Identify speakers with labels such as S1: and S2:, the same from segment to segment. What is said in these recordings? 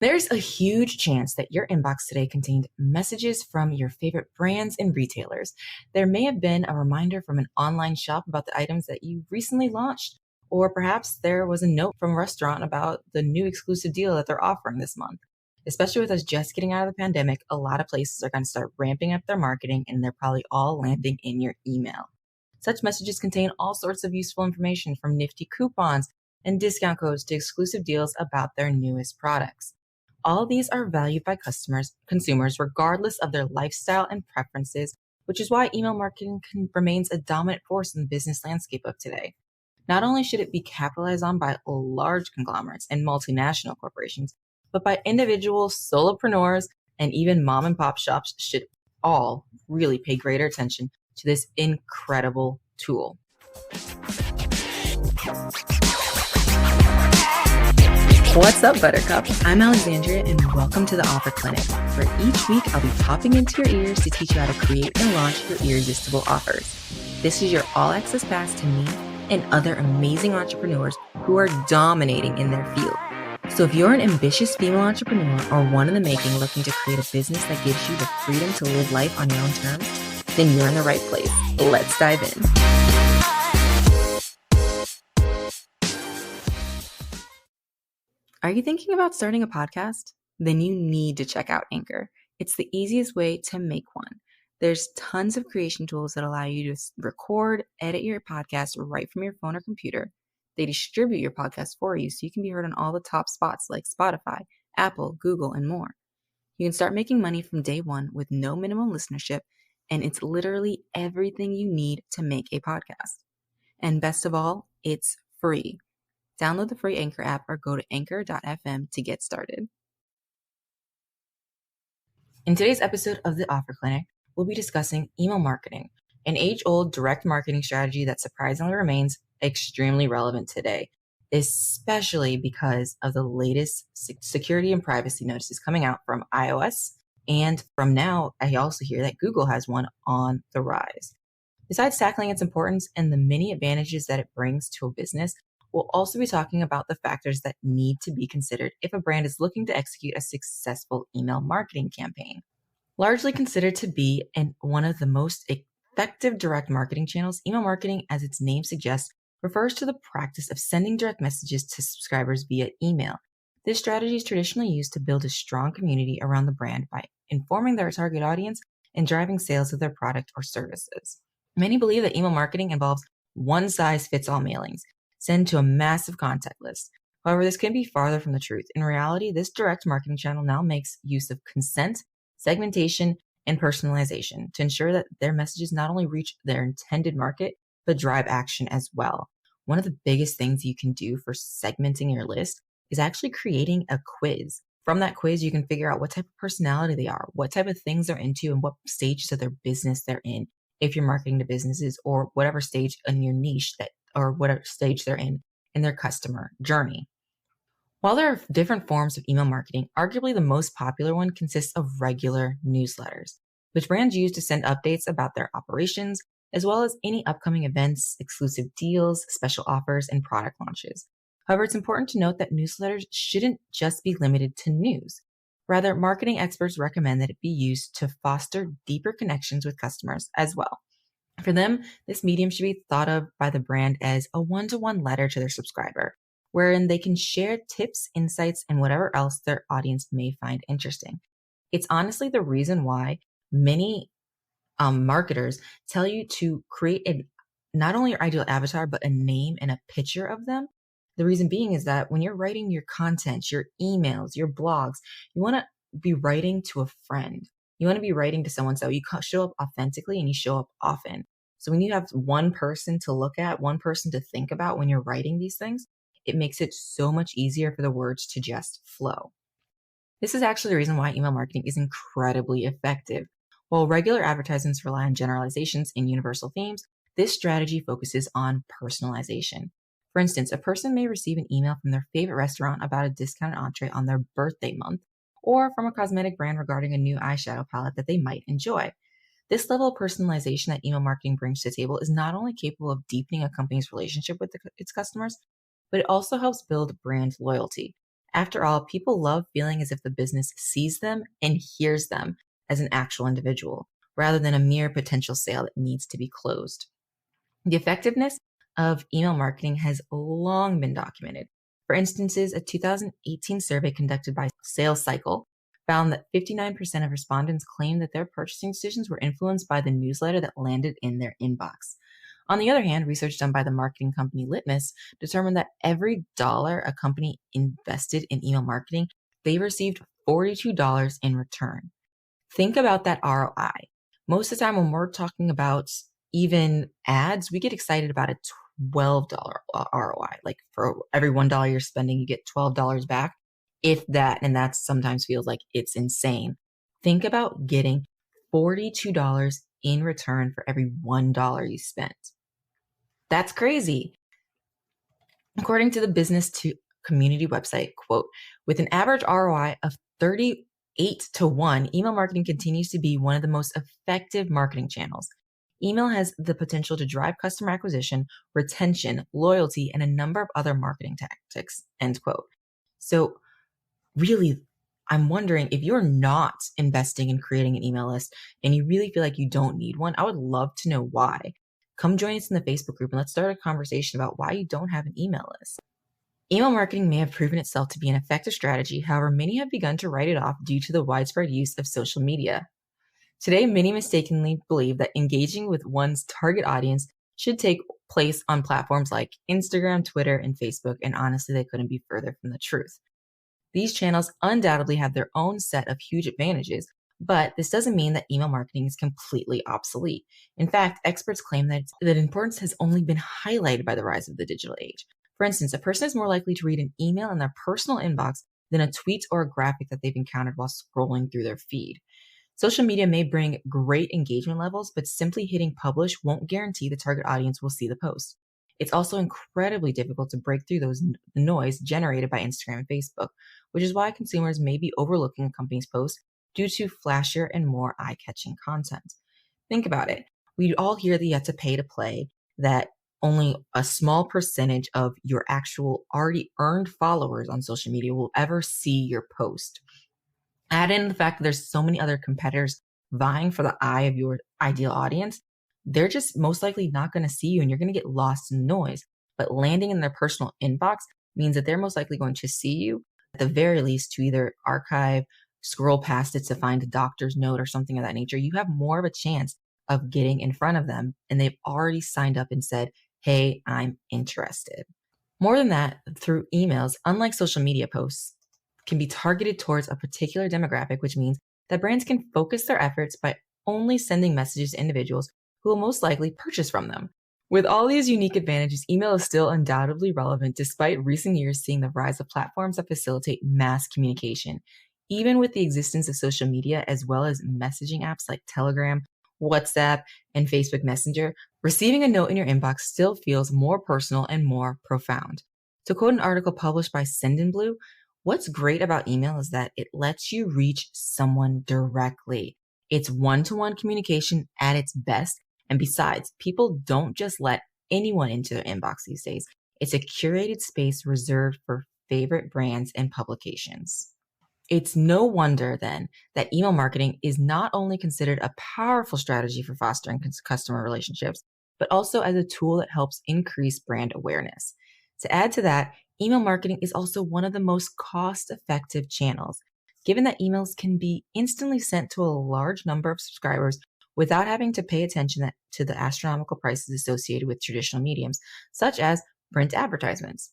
S1: There's a huge chance that your inbox today contained messages from your favorite brands and retailers. There may have been a reminder from an online shop about the items that you recently launched, or perhaps there was a note from a restaurant about the new exclusive deal that they're offering this month. Especially with us just getting out of the pandemic, a lot of places are going to start ramping up their marketing and they're probably all landing in your email. Such messages contain all sorts of useful information from nifty coupons and discount codes to exclusive deals about their newest products. All these are valued by consumers regardless of their lifestyle and preferences, which is why email marketing remains a dominant force in the business landscape of today. Not only should it be capitalized on by large conglomerates and multinational corporations, but by individuals, solopreneurs, and even mom and pop shops should all really pay greater attention to this incredible tool. What's up, Buttercup? I'm Alexandria, and welcome to the Offer Clinic, where each week I'll be popping into your ears to teach you how to create and launch your irresistible offers. This is your all-access pass to me and other amazing entrepreneurs who are dominating in their field. So if you're an ambitious female entrepreneur or one in the making looking to create a business that gives you the freedom to live life on your own terms, then you're in the right place. Let's dive in. Are you thinking about starting a podcast? Then you need to check out Anchor. It's the easiest way to make one. There's tons of creation tools that allow you to record, edit your podcast right from your phone or computer. They distribute your podcast for you so you can be heard on all the top spots like Spotify, Apple, Google, and more. You can start making money from day one with no minimum listenership, and it's literally everything you need to make a podcast. And best of all, it's free. Download the free Anchor app or go to anchor.fm to get started. In today's episode of the Offer Clinic, we'll be discussing email marketing, an age-old direct marketing strategy that surprisingly remains extremely relevant today, especially because of the latest security and privacy notices coming out from iOS. And from now, I also hear that Google has one on the rise. Besides tackling its importance and the many advantages that it brings to a business, we'll also be talking about the factors that need to be considered if a brand is looking to execute a successful email marketing campaign. Largely considered to be one of the most effective direct marketing channels, email marketing, as its name suggests, refers to the practice of sending direct messages to subscribers via email. This strategy is traditionally used to build a strong community around the brand by informing their target audience and driving sales of their product or services. Many believe that email marketing involves one-size-fits-all mailings, sent to a massive contact list. However, this can be farther from the truth. In reality, this direct marketing channel now makes use of consent, segmentation, and personalization to ensure that their messages not only reach their intended market, but drive action as well. One of the biggest things you can do for segmenting your list is actually creating a quiz. From that quiz, you can figure out what type of personality they are, what type of things they're into, and what stages of their business they're in. If you're marketing to businesses or whatever stage in your niche or whatever stage they're in their customer journey. While there are different forms of email marketing, arguably the most popular one consists of regular newsletters, which brands use to send updates about their operations, as well as any upcoming events, exclusive deals, special offers, and product launches. However, it's important to note that newsletters shouldn't just be limited to news. Rather, marketing experts recommend that it be used to foster deeper connections with customers as well. For them, this medium should be thought of by the brand as a one-to-one letter to their subscriber, wherein they can share tips, insights, and whatever else their audience may find interesting. It's honestly the reason why many marketers tell you to create not only your ideal avatar, but a name and a picture of them. The reason being is that when you're writing your content, your emails, your blogs, you want to be writing to a friend. You want to be writing to someone so you show up authentically and you show up often. So when you have one person to look at, one person to think about when you're writing these things, it makes it so much easier for the words to just flow. This is actually the reason why email marketing is incredibly effective. While regular advertisements rely on generalizations and universal themes, this strategy focuses on personalization. For instance, a person may receive an email from their favorite restaurant about a discounted entree on their birthday month, or from a cosmetic brand regarding a new eyeshadow palette that they might enjoy. This level of personalization that email marketing brings to the table is not only capable of deepening a company's relationship with its customers, but it also helps build brand loyalty. After all, people love feeling as if the business sees them and hears them as an actual individual, rather than a mere potential sale that needs to be closed. The effectiveness of email marketing has long been documented. For instances, a 2018 survey conducted by Sales Cycle found that 59% of respondents claimed that their purchasing decisions were influenced by the newsletter that landed in their inbox. On the other hand, research done by the marketing company Litmus determined that every dollar a company invested in email marketing, they received $42 in return. Think about that ROI. Most of the time when we're talking about even ads, we get excited about a $12 ROI. Like for every $1 you're spending, you get $12 back, if that, and that sometimes feels like it's insane. Think about getting $42 in return for every $1 you spent. That's crazy. According to the Business to Community website, quote, with an average ROI of 38-1, email marketing continues to be one of the most effective marketing channels. Email has the potential to drive customer acquisition, retention, loyalty, and a number of other marketing tactics, end quote. So really, I'm wondering if you're not investing in creating an email list and you really feel like you don't need one, I would love to know why. Come join us in the Facebook group and let's start a conversation about why you don't have an email list. Email marketing may have proven itself to be an effective strategy. However, many have begun to write it off due to the widespread use of social media. Today, many mistakenly believe that engaging with one's target audience should take place on platforms like Instagram, Twitter, and Facebook, and honestly, they couldn't be further from the truth. These channels undoubtedly have their own set of huge advantages, but this doesn't mean that email marketing is completely obsolete. In fact, experts claim that importance has only been highlighted by the rise of the digital age. For instance, a person is more likely to read an email in their personal inbox than a tweet or a graphic that they've encountered while scrolling through their feed. Social media may bring great engagement levels, but simply hitting publish won't guarantee the target audience will see the post. It's also incredibly difficult to break through the noise generated by Instagram and Facebook, which is why consumers may be overlooking a company's post due to flashier and more eye-catching content. Think about it. We all hear that you have to pay to play, that only a small percentage of your actual already earned followers on social media will ever see your post. Add in the fact that there's so many other competitors vying for the eye of your ideal audience. They're just most likely not going to see you and you're going to get lost in the noise. But landing in their personal inbox means that they're most likely going to see you, at the very least, to either archive, scroll past it to find a doctor's note or something of that nature. You have more of a chance of getting in front of them, and they've already signed up and said, hey, I'm interested. More than that, through emails, unlike social media posts, can be targeted towards a particular demographic, which means that brands can focus their efforts by only sending messages to individuals who will most likely purchase from them. With all these unique advantages, email is still undoubtedly relevant despite recent years seeing the rise of platforms that facilitate mass communication. Even with the existence of social media as well as messaging apps like Telegram, WhatsApp, and Facebook Messenger, receiving a note in your inbox still feels more personal and more profound. To quote an article published by Sendinblue, what's great about email is that it lets you reach someone directly. It's one-to-one communication at its best. And besides, people don't just let anyone into their inbox these days. It's a curated space reserved for favorite brands and publications. It's no wonder then that email marketing is not only considered a powerful strategy for fostering customer relationships, but also as a tool that helps increase brand awareness. To add to that, email marketing is also one of the most cost-effective channels, given that emails can be instantly sent to a large number of subscribers without having to pay attention to the astronomical prices associated with traditional mediums, such as print advertisements.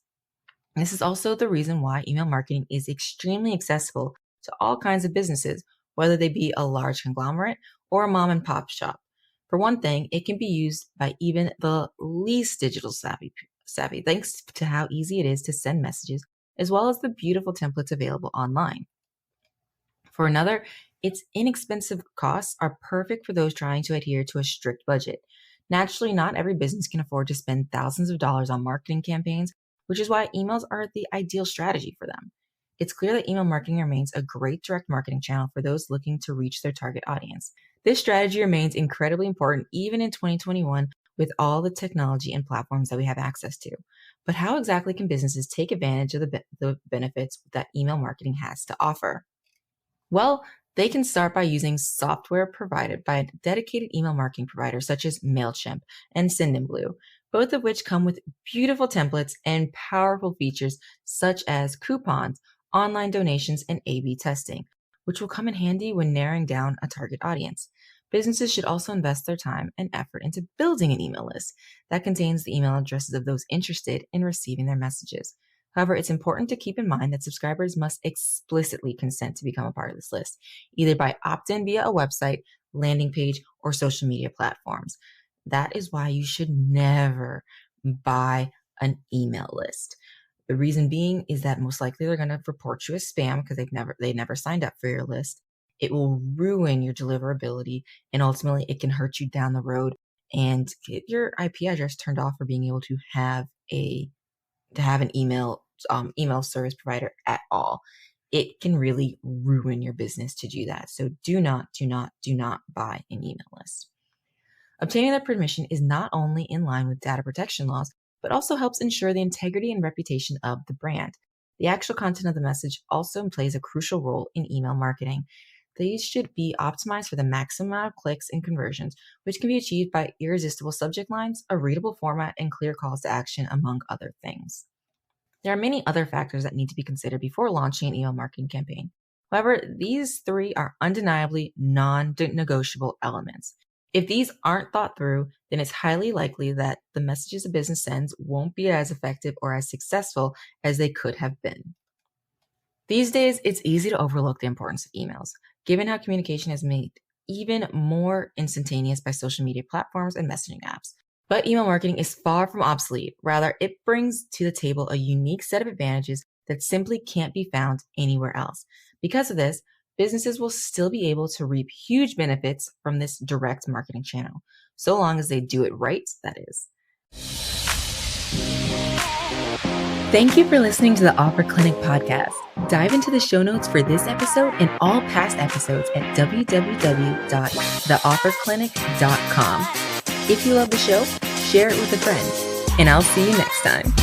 S1: This is also the reason why email marketing is extremely accessible to all kinds of businesses, whether they be a large conglomerate or a mom and pop shop. For one thing, it can be used by even the least digital savvy, thanks to how easy it is to send messages, as well as the beautiful templates available online. For another, its inexpensive costs are perfect for those trying to adhere to a strict budget. Naturally, not every business can afford to spend thousands of dollars on marketing campaigns, which is why emails are the ideal strategy for them. It's clear that email marketing remains a great direct marketing channel for those looking to reach their target audience. This strategy remains incredibly important even in 2021 with all the technology and platforms that we have access to. But how exactly can businesses take advantage of the benefits that email marketing has to offer? Well, they can start by using software provided by a dedicated email marketing provider such as MailChimp and Sendinblue, both of which come with beautiful templates and powerful features such as coupons, online donations, and A/B testing, which will come in handy when narrowing down a target audience. Businesses should also invest their time and effort into building an email list that contains the email addresses of those interested in receiving their messages. However, it's important to keep in mind that subscribers must explicitly consent to become a part of this list, either by opt-in via a website, landing page, or social media platforms. That is why you should never buy an email list. The reason being is that most likely they're going to report you as spam because they never signed up for your list. It will ruin your deliverability, and ultimately it can hurt you down the road and get your IP address turned off for being able to have an email service provider at all. It can really ruin your business to do that. So do not buy an email list. Obtaining that permission is not only in line with data protection laws, but also helps ensure the integrity and reputation of the brand. The actual content of the message also plays a crucial role in email marketing. These should be optimized for the maximum amount of clicks and conversions, which can be achieved by irresistible subject lines, a readable format, and clear calls to action, among other things. There are many other factors that need to be considered before launching an email marketing campaign. However, these three are undeniably non-negotiable elements. If these aren't thought through, then it's highly likely that the messages a business sends won't be as effective or as successful as they could have been. These days, it's easy to overlook the importance of emails, given how communication is made even more instantaneous by social media platforms and messaging apps. But email marketing is far from obsolete. Rather, it brings to the table a unique set of advantages that simply can't be found anywhere else. Because of this, businesses will still be able to reap huge benefits from this direct marketing channel, so long as they do it right, that is. Thank you for listening to the Offer Clinic podcast. Dive into the show notes for this episode and all past episodes at www.theofferclinic.com. If you love the show, share it with a friend, and I'll see you next time.